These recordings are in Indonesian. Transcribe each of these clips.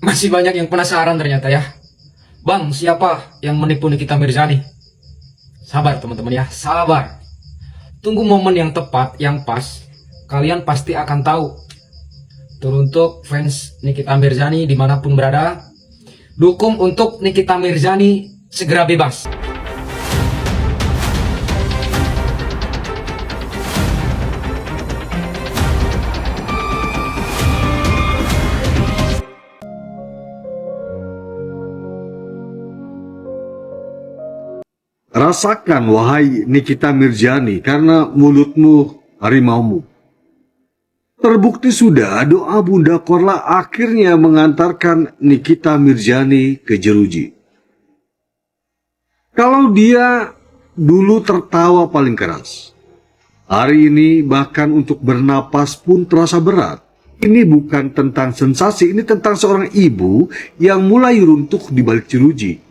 Masih banyak yang penasaran ternyata ya. Bang, siapa yang menipu Nikita Mirzani? Sabar teman-teman ya, sabar. Tunggu momen yang tepat, yang pas. Kalian pasti akan tahu. Teruntuk fans Nikita Mirzani dimanapun berada, dukung untuk Nikita Mirzani segera bebas. Rasakan, wahai Nikita Mirzani, karena mulutmu harimaumu. Terbukti sudah doa Bunda Korla akhirnya mengantarkan Nikita Mirzani ke jeruji. Kalau dia dulu tertawa paling keras, hari ini bahkan untuk bernapas pun terasa berat. Ini bukan tentang sensasi, ini tentang seorang ibu yang mulai runtuh di balik jeruji.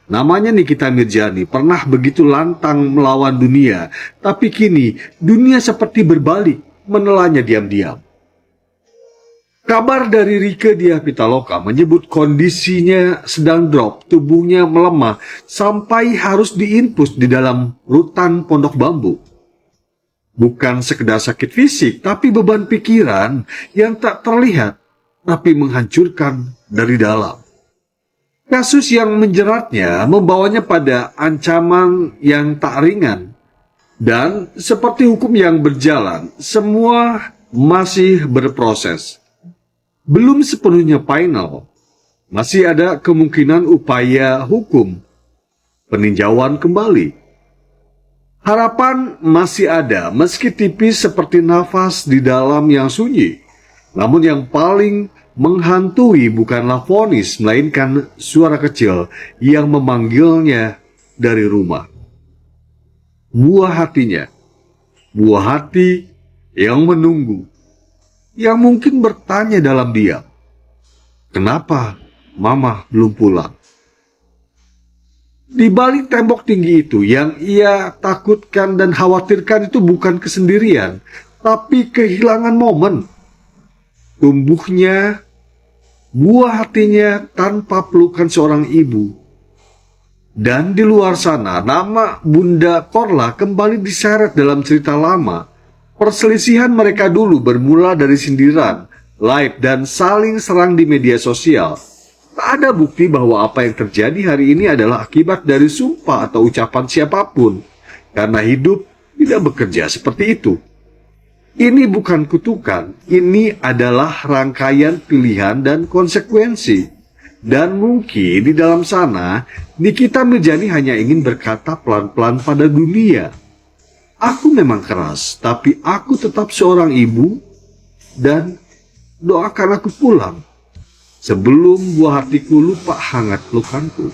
Namanya Nikita Mirzani, pernah begitu lantang melawan dunia, tapi kini dunia seperti berbalik, menelannya diam-diam. Kabar dari Rieke Diah Pitaloka menyebut kondisinya sedang drop, tubuhnya melemah, sampai harus diinfus di dalam rutan pondok bambu. Bukan sekedar sakit fisik, tapi beban pikiran yang tak terlihat, tapi menghancurkan dari dalam. Kasus yang menjeratnya membawanya pada ancaman yang tak ringan. Dan seperti hukum yang berjalan, semua masih berproses. Belum sepenuhnya final. Masih ada kemungkinan upaya hukum, peninjauan kembali. Harapan masih ada, meski tipis seperti nafas di dalam yang sunyi. Namun yang paling menghantui bukanlah vonis, melainkan suara kecil yang memanggilnya dari rumah. Buah hatinya, buah hati yang menunggu, yang mungkin bertanya dalam diam, kenapa mama belum pulang? Di balik tembok tinggi itu, yang ia takutkan dan khawatirkan itu bukan kesendirian, tapi kehilangan momen. Tumbuhnya buah hatinya tanpa pelukan seorang ibu. Dan di luar sana, nama Bunda Korla kembali diseret dalam cerita lama. Perselisihan mereka dulu bermula dari sindiran, live, dan saling serang di media sosial. Tak ada bukti bahwa apa yang terjadi hari ini adalah akibat dari sumpah atau ucapan siapapun. Karena hidup tidak bekerja seperti itu. Ini bukan kutukan, ini adalah rangkaian pilihan dan konsekuensi. Dan mungkin di dalam sana, Nikita Mirzani hanya ingin berkata pelan-pelan pada dunia. Aku memang keras, tapi aku tetap seorang ibu dan doakan aku pulang. Sebelum buah hatiku lupa hangat pelukanku.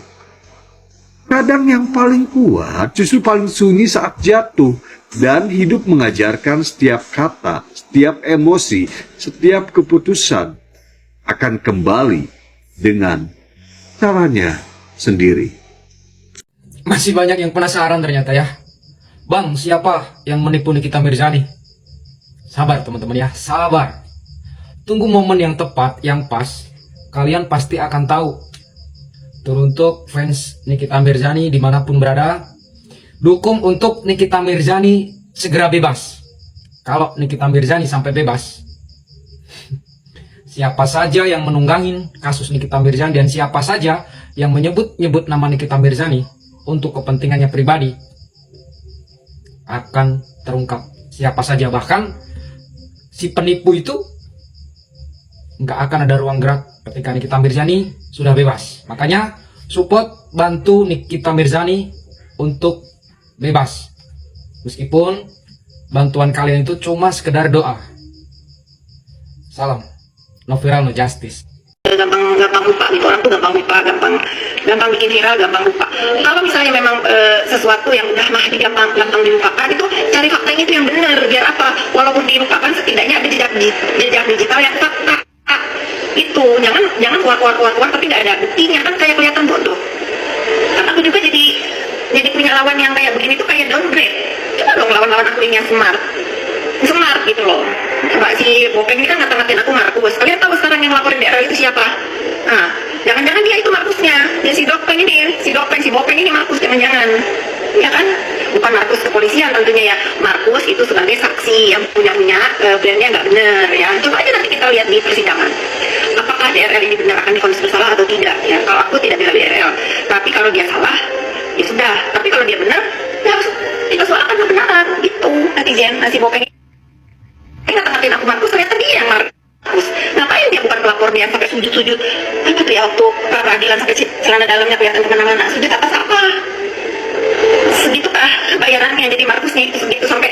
Kadang yang paling kuat justru paling sunyi saat jatuh. Dan hidup mengajarkan setiap kata, setiap emosi, setiap keputusan akan kembali dengan caranya sendiri. Masih banyak yang penasaran ternyata ya. Bang, siapa yang menipu Nikita Mirzani? Sabar teman-teman ya, sabar. Tunggu momen yang tepat, yang pas. Kalian pasti akan tahu. Teruntuk fans Nikita Mirzani dimanapun berada, dukung untuk Nikita Mirzani segera bebas. Kalau Nikita Mirzani sampai bebas, siapa saja yang menunggangin kasus Nikita Mirzani dan siapa saja yang menyebut-nyebut nama Nikita Mirzani untuk kepentingannya pribadi akan terungkap. Siapa saja, bahkan si penipu itu nggak akan ada ruang gerak ketika Nikita Mirzani sudah bebas. Makanya support, bantu Nikita Mirzani untuk bebas. Meskipun bantuan kalian itu cuma sekedar doa. Salam. No viral, no justice. Gampang lupa gitu, orang tuh gampang lupa, gampang bikin viral, gampang lupa. Kalau misalnya memang sesuatu yang udah gampang dilupakan, itu cari faktanya itu yang benar. Biar apa? Walaupun dilupakan, setidaknya ada jejak digital yang fakta. Itu jangan keluar tapi nggak ada buktinya, kan kayak kelihatan bodoh. Karena aku juga jadi punya lawan yang kayak begini tuh kayak downgrade. Coba dong lawan aku ini yang smart gitu loh. Mbak si Bopeng ini kan ngata-ngatain aku narkobus. Kalian tahu sekarang yang laporin daerah itu siapa? Nah, jangan-jangan dia itu Markusnya, ya si Bopeng ini Markus, jangan-jangan, ya kan? Bukan Markus kepolisian tentunya ya, Markus itu sebagai saksi yang punya brandnya nggak benar ya. Coba aja nanti kita lihat di persidangan, apakah DRL ini benar akan divonis bersalah atau tidak ya. Kalau aku tidak bela DRL, tapi kalau dia salah, ya sudah. Tapi kalau dia benar, ya harus kita soalkan kebenaran gitu. Netizen, si Bopeng ini ngatain aku Markus, ternyata dia yang Markus. Ngapain dia bukan pelapor, dia sampai sujud-sujud apa tuh ya, waktu peradilan sampai celana dalamnya kelihatan kemana-mana. Sujud atas apa? Segitu kah bayarannya jadi Markusnya itu segitu, sampai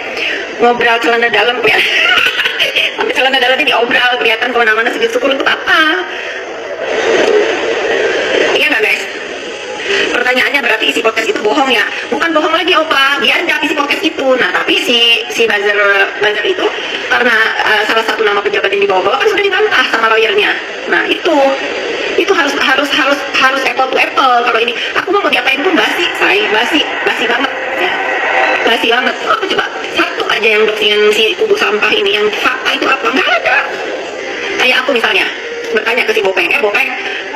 ngobrol celana dalam ya. Sampai celana dalamnya diobral kelihatan kemana-mana, sujud syukur untuk apa? Iya nggak guys? Pertanyaannya berarti isi podcast itu bohong ya? Bukan bohong lagi opa, dia ada isi podcast itu. Nah tapi si buzzer itu karena salah satu nama pejabat yang dibawa-bawa kan sudah dibantah sama lawyernya. Nah itu harus apple to apple. Kalau ini aku mau diapain pun basi banget ya, basi banget. Aku coba satu aja yang bersihin si kubu sampah ini, yang fakta itu apa? Nggak ada. Kayak aku misalnya bertanya ke si Bopeng, Bopeng,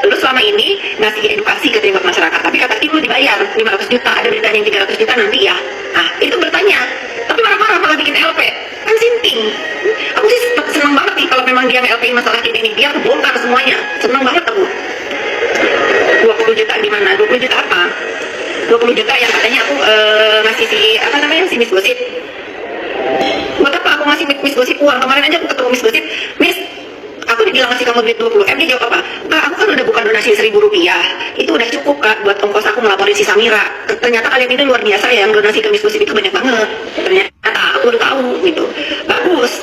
lu selama ini ngasih edukasi ke masyarakat, tapi kata lu dibayar 500 juta, ada beritanya yang 300 juta nanti ya. Nah itu bertanya, tapi marah-marah malah bikin LP, kan sinting. Aku sih seneng banget nih kalau memang dia nge-LP masalah ini, dia kebongkar semuanya, seneng banget aku. 20 juta di mana? 20 juta apa? 20 juta yang katanya aku ngasih si Miss Gosip. Buat apa aku ngasih Miss Gosip uang? Kemarin aja aku ketemu Miss Gosip, Miss, aku dibilang ngasih kamu duit 20 M, dia jawab apa? Kak, aku kan udah bukan donasi 1.000 rupiah, itu udah cukup Kak buat ongkos aku melaporin si Samira. Ternyata kalian itu luar biasa ya, yang donasi ke Miss Gosip itu banyak banget. Ternyata aku udah tahu gitu. Bagus.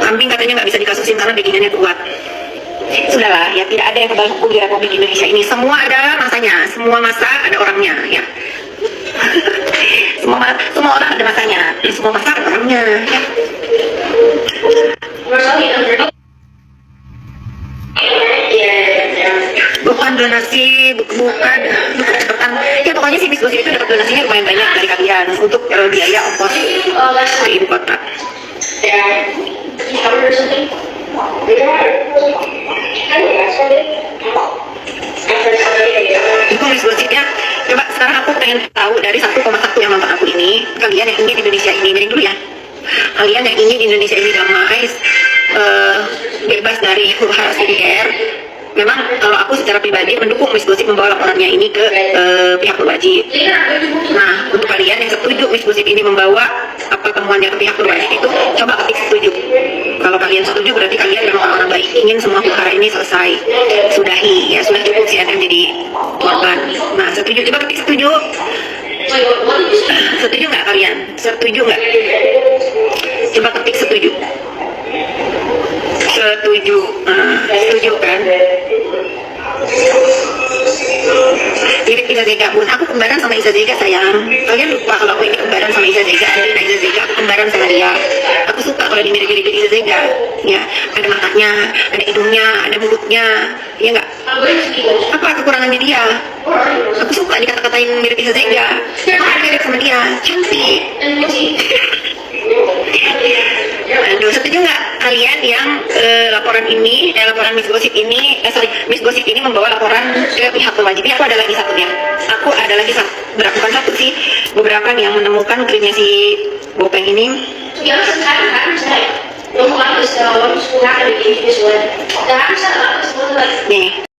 Kambing katanya nggak bisa dikasusin karena bikinannya kuat. Sudahlah ya, tidak ada yang kebal hukum di Republik Indonesia ini. Semua ada masanya, semua masa ada orangnya ya. semua orang ada masanya, semua masa ada orangnya ya. Bukan donasi, bukan ya, pokoknya si Miss Gosip itu dapat donasinya lumayan banyak dari kalian untuk biaya ongkos ke ibu kota. Itu Miss Gosipnya. Coba sekarang aku pengen tahu dari 1,1 yang nonton aku ini, kalian yang ingin Indonesia ini, miring dulu ya, kalian yang ingin Indonesia ini damai, bebas dari huru-hara CDR. Memang kalau aku secara pribadi mendukung Miss Gosip membawa laporannya ini ke pihak berwajib. Nah, untuk kalian yang setuju Miss Gosip ini membawa temuannya ke pihak berwajib itu, coba ketik setuju. Kalau kalian setuju berarti kalian memang orang-orang baik, ingin semua huru-hara ini selesai, sudahi ya, sudah cukup CNN jadi korban. Nah, setuju, coba ketik setuju. Setuju nggak kalian? Setuju nggak? Coba ketik setuju. Setuju, setuju kan? Mirip Iza Zega, bun. Aku kembaran sama Iza Zega sayang. Kalian lupa kalau aku ini kembaran sama Iza Zega. Ada Iza Zega, aku kembaran sama dia. Aku suka kalau dimirip-miripin Iza Zega. Ya, ada matanya, ada hidungnya, ada mulutnya. Iya nggak? Apa kekurangannya dia? Aku suka dikata-katain mirip Iza Zega. Aku mirip sama dia, cantik. Aduh, setuju nggak kalian yang laporan ini, laporan Miss Gosip ini, Miss Gosip ini membawa laporan ke pihak berwajib? Aku ada lagi satunya. Aku ada lagi bukan satu sih, beberapa yang menemukan krimnya si Bopeng ini. Nih.